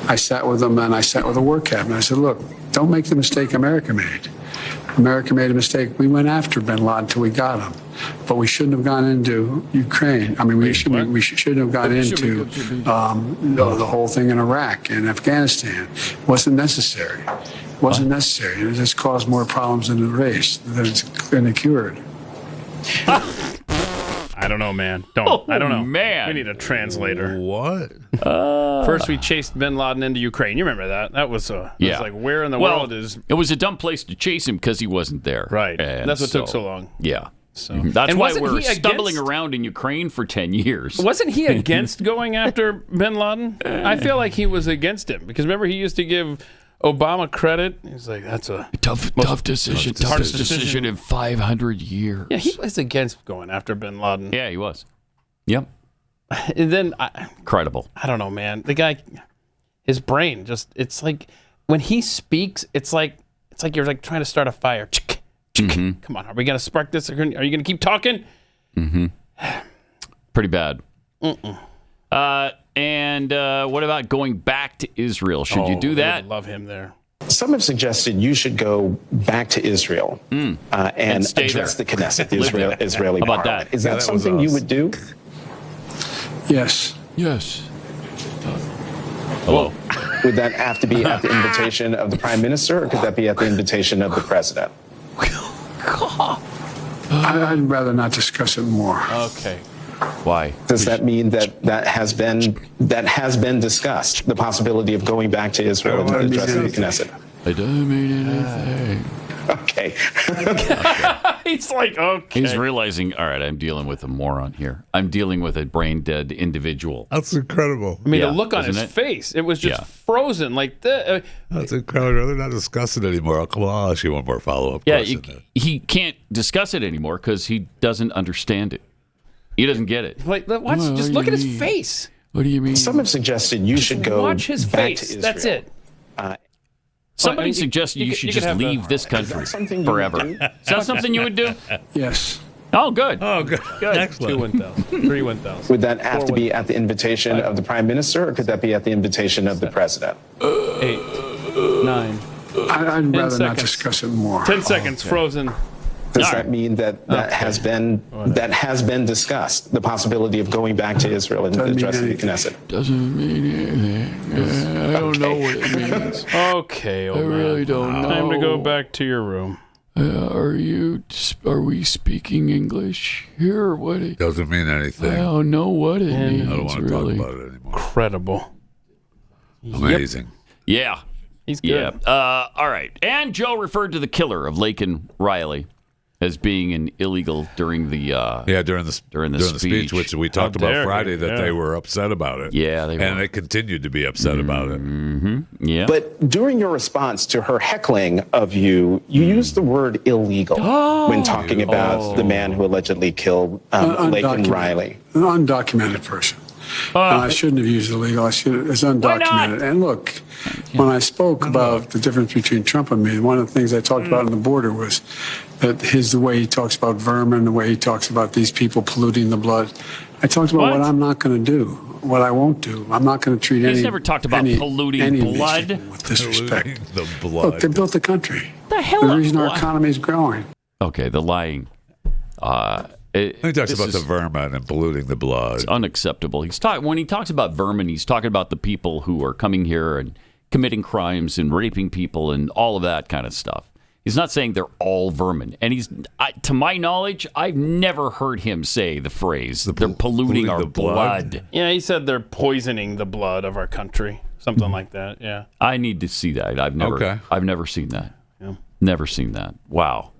I sat with them and I sat with the war cabinet. I said, look, don't make the mistake America made. America made a mistake. We went after bin Laden until we got him. But we shouldn't have gone into Ukraine. I mean, we shouldn't have gone into the whole thing in Iraq and Afghanistan. It wasn't necessary. It wasn't necessary. And it just caused more problems than it raised, than it cured. I don't know, man. I don't know. Man. We need a translator. What? First, we chased bin Laden into Ukraine. You remember that? That was like, where in the world is... It was a dumb place to chase him because he wasn't there. Right. And that's what took so long. Yeah. So That's why we're stumbling around in Ukraine for 10 years. Wasn't he against going after bin Laden? I feel like he was against him because remember he used to give Obama credit. He's like, that's a tough decision. Toughest decision in 500 years. Yeah, he was against going after bin Laden. Yeah, he was. Yep. And then incredible. I don't know, man. The guy, his brain it's like when he speaks, it's like you're like trying to start a fire. Mm-hmm. Come on, are we going to spark this? Are you going to keep talking? Mm-hmm. Pretty bad. And what about going back to Israel? Should you do that? I love him there. Some have suggested you should go back to Israel and address the Knesset, the Israeli How about parliament. that? Is that something you would do? Yes. Yes. Hello. Would that have to be at the invitation of the prime minister, or could that be at the invitation of the president? I'd rather not discuss it more. Okay. Why? Does that mean that has been discussed, the possibility of going back to Israel and addressing the Knesset? It doesn't mean anything. Okay. He's like, okay. He's realizing, all right, I'm dealing with a moron here. I'm dealing with a brain-dead individual. That's incredible. I mean, the look on his face, it was just frozen like that. That's incredible. They're not discussing it anymore. I'll ask you one more follow-up question. He can't discuss it anymore because he doesn't understand it. He doesn't get it. Like, watch, just look at his face. What do you mean? Some have suggested you should go watch his back face. to Israel. That's it. Somebody suggested you should just leave this country forever. Is that something you would do? Yes. Oh, good. Oh, good. Excellent. 2 1,000. 3 1,000. Would that have to be at the invitation of the prime minister, or could that be at the invitation of the president? 8, 9. I'd rather seconds. not discuss it more. 10 seconds, frozen. Does that mean that has been discussed, the possibility of going back to Israel and addressing the Knesset? Doesn't mean anything. I don't know what it means. Okay, old man. I really don't know. Time to go back to your room. Are we speaking English here? What? Doesn't mean anything. I don't know what it means. I don't want to talk about it anymore. Incredible. Amazing. Yeah. He's good. Yeah. All right. And Joe referred to the killer of Laken Riley as being an illegal during the during the speech, which we talked about Friday, that they were upset about it. Yeah, they were. And they continued to be upset about it. Mm-hmm. Yeah. But during your response to her heckling of you, you used the word illegal when talking about the man who allegedly killed Laken Riley. An undocumented person. I shouldn't have used illegal. It's undocumented. And look, when I spoke about the difference between Trump and me, one of the things I talked about on the border was that the way he talks about vermin, the way he talks about these people polluting the blood. I talked about what I'm not going to do, what I won't do. I'm not going to treat He's never talked about polluting blood with disrespect. The blood. Look, they built the country. The hell? The reason our economy is growing. Okay, the lying. He talks about the vermin and polluting the blood. It's unacceptable. When he talks about vermin, he's talking about the people who are coming here and committing crimes and raping people and all of that kind of stuff. He's not saying they're all vermin. And to my knowledge, I've never heard him say the phrase, they're polluting our blood. Yeah, he said they're poisoning the blood of our country. Something like that, yeah. I need to see that. I've never seen that. Yeah. Never seen that. Wow.